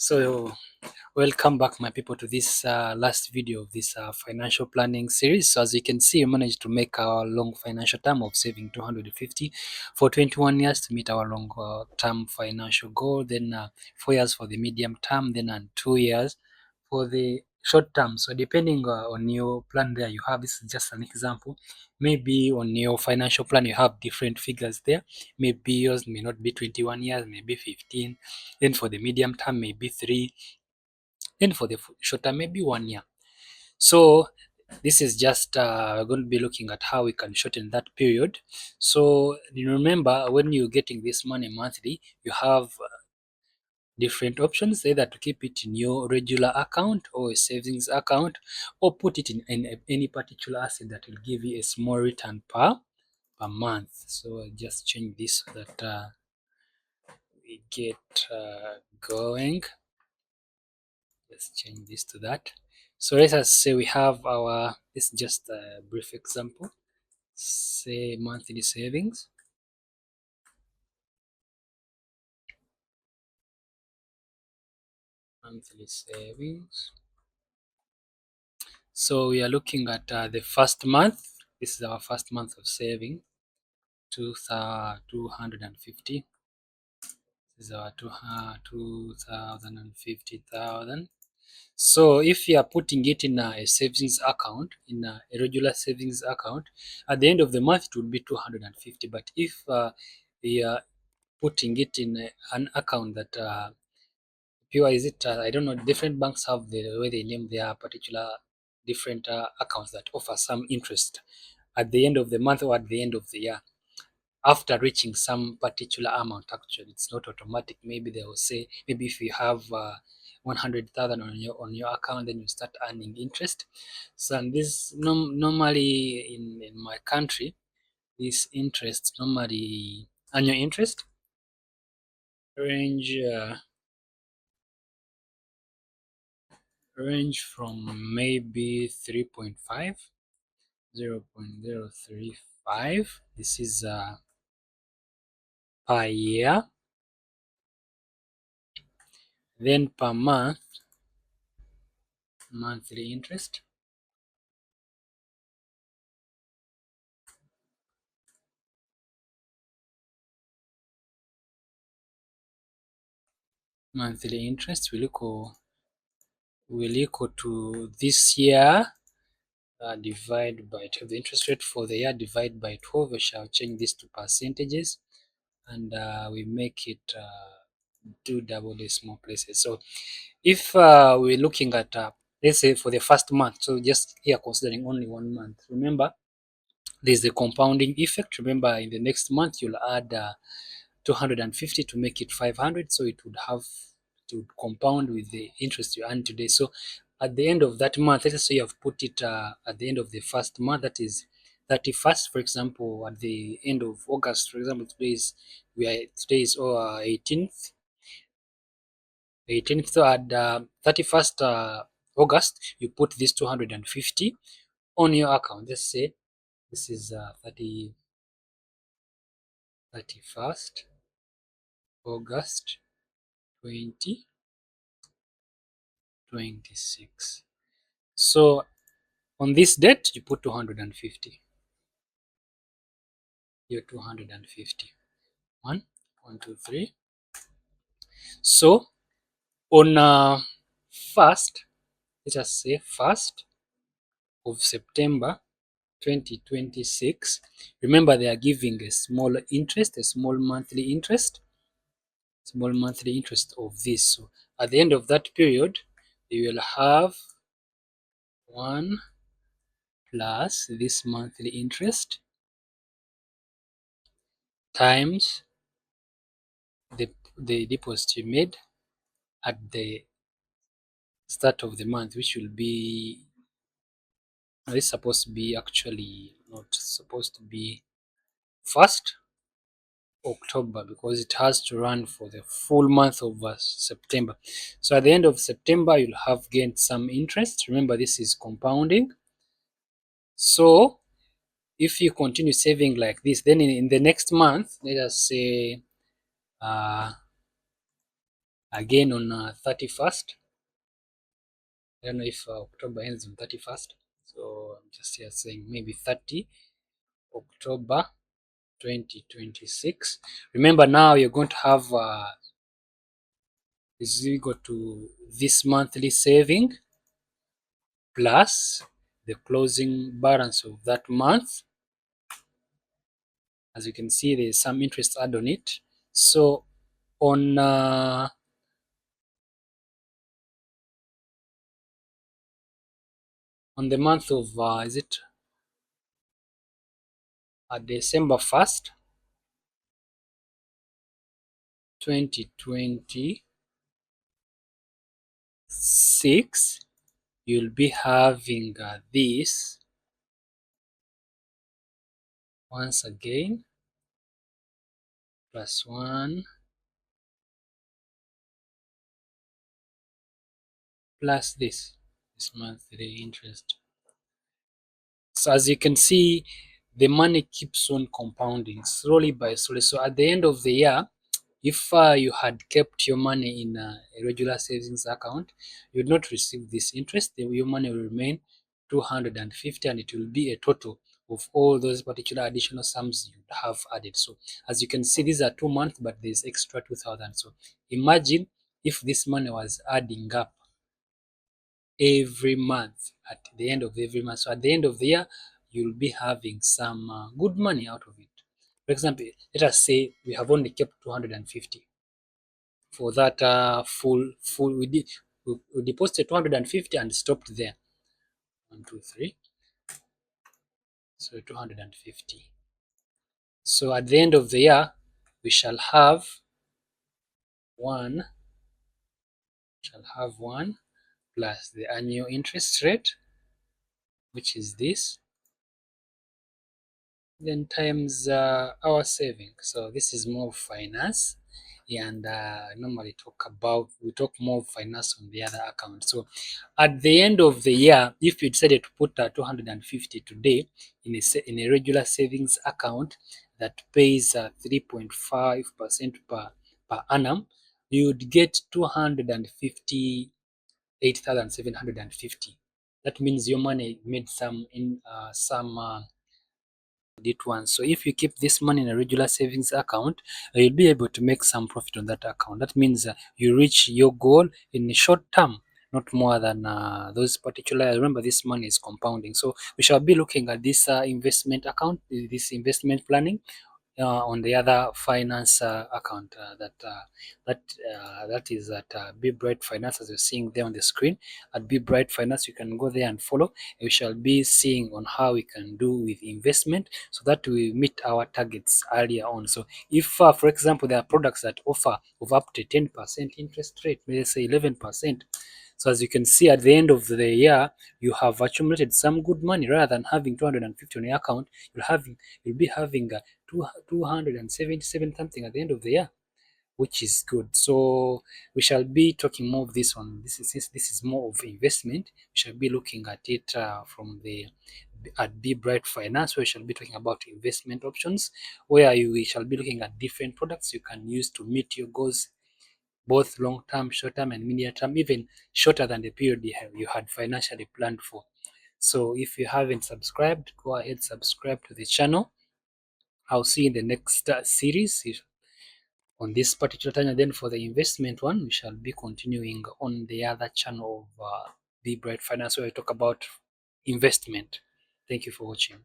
So welcome back, my people, to this last video of this financial planning series. So as you can see, we managed to make our long financial term of saving 250 for 21 years to meet our long term financial goal, then 4 years for the medium term, then 2 years for the short term. So depending on your plan there, you have, this is just an example. Maybe on your financial plan you have different figures there. Maybe yours may not be 21 years, maybe 15. Then for the medium term, maybe 3. Then for the short term, maybe 1 year. So this is just going to be looking at how we can shorten that period. So you remember, when you're getting this money monthly, you have different options, either to keep it in your regular account or a savings account, or put it in any particular asset that will give you a small return per month. So I just change this so that we get going. Let's change this to that. So let us say we have our, this is just a brief example, say monthly savings. Monthly savings. So we are looking at the first month. This is our first month of saving, 250. This is our 250,000. So if you are putting it in a savings account, in a regular savings account, at the end of the month it will be 250. But if you are putting it in an account that pure, is it, I don't know, different banks have the way they name their particular different accounts that offer some interest at the end of the month or at the end of the year, after reaching some particular amount. Actually, it's not automatic. Maybe they will say, maybe if you have 100,000 on your account, then you start earning interest. So, and this normally in my country, this interest, normally annual interest, range range from maybe 3.5, 0.035. This is per year. Then per month, monthly interest, will equal to this year divide by 12. The interest rate for the year divide by 12. We shall change this to percentages, and we make it do double decimal places. So if we're looking at let's say for the first month, so just here considering only 1 month, remember there's the compounding effect. Remember, in the next month you'll add 250 to make it 500, so it would have to compound with the interest you earn today. So at the end of that month, let's say you have put it at the end of the first month, that is 31st, for example. At the end of August, for example, today is 18th. So at 31st August, you put this 250 on your account. Let's say this is 31st August 2026. So on this date, you put 250. You're 250. 1, 2, 3. So on first, let us say 1st of September 2026. Remember, they are giving a small interest, a small monthly interest of this. So at the end of that period, you will have 1 plus this monthly interest times the deposit you made at the start of the month, which will be, it's supposed to be, actually not supposed to be 1st October, because it has to run for the full month of September. So at the end of September, you'll have gained some interest. Remember, this is compounding. So if you continue saving like this, then in the next month, let us say again on 31st. I don't know if October ends on 31st. So I'm just here saying maybe 30 October 2026. Remember, now you're going to have is equal to this monthly saving plus the closing balance of that month. As you can see, there's some interest add on it. So on the month of is it December 1st, 2026, you'll be having this once again plus 1 plus this monthly interest. So as you can see, the money keeps on compounding slowly by slowly. So at the end of the year, if you had kept your money in a regular savings account, you would not receive this interest. Your money will remain 250, and it will be a total of all those particular additional sums you have added. So as you can see, these are 2 months, but there's extra 2,000. So imagine if this money was adding up every month at the end of every month. So at the end of the year, you'll be having some good money out of it. For example, let us say we have only kept 250 for that full we deposited 250 and stopped there. 1, 2, 3. So 250. So at the end of the year, we shall have one plus the annual interest rate, which is this, then times our saving. So this is more finance, and normally we talk more finance on the other account. So at the end of the year, if you decided to put 250 today in a regular savings account that pays 3.5% per annum, you would get 258,750. That means your money made some it once. So if you keep this money in a regular savings account, you'll be able to make some profit on that account. That means you reach your goal in the short term, not more than those particular. Remember, this money is compounding. So we shall be looking at this investment account, this investment planning on the other finance account that is at Be Bright Finance, as you're seeing there on the screen. At Be Bright Finance, you can go there and follow. We shall be seeing on how we can do with investment so that we meet our targets earlier on. So if, for example, there are products that offer of up to 10% interest rate, let's say 11%. So as you can see, at the end of the year, you have accumulated some good money. Rather than having 250 on your account, you'll be having 277 something at the end of the year, which is good. So we shall be talking more of this on this is more of investment. We shall be looking at it from the at Be Bright Finance, where we shall be talking about investment options, where we shall be looking at different products you can use to meet your goals, both long term, short term, and medium term, even shorter than the period you had financially planned for. So if you haven't subscribed, go ahead, subscribe to the channel. I'll see you in the next series on this particular channel. Then for the investment one, we shall be continuing on the other channel of Be Bright Finance, where we talk about investment. Thank you for watching.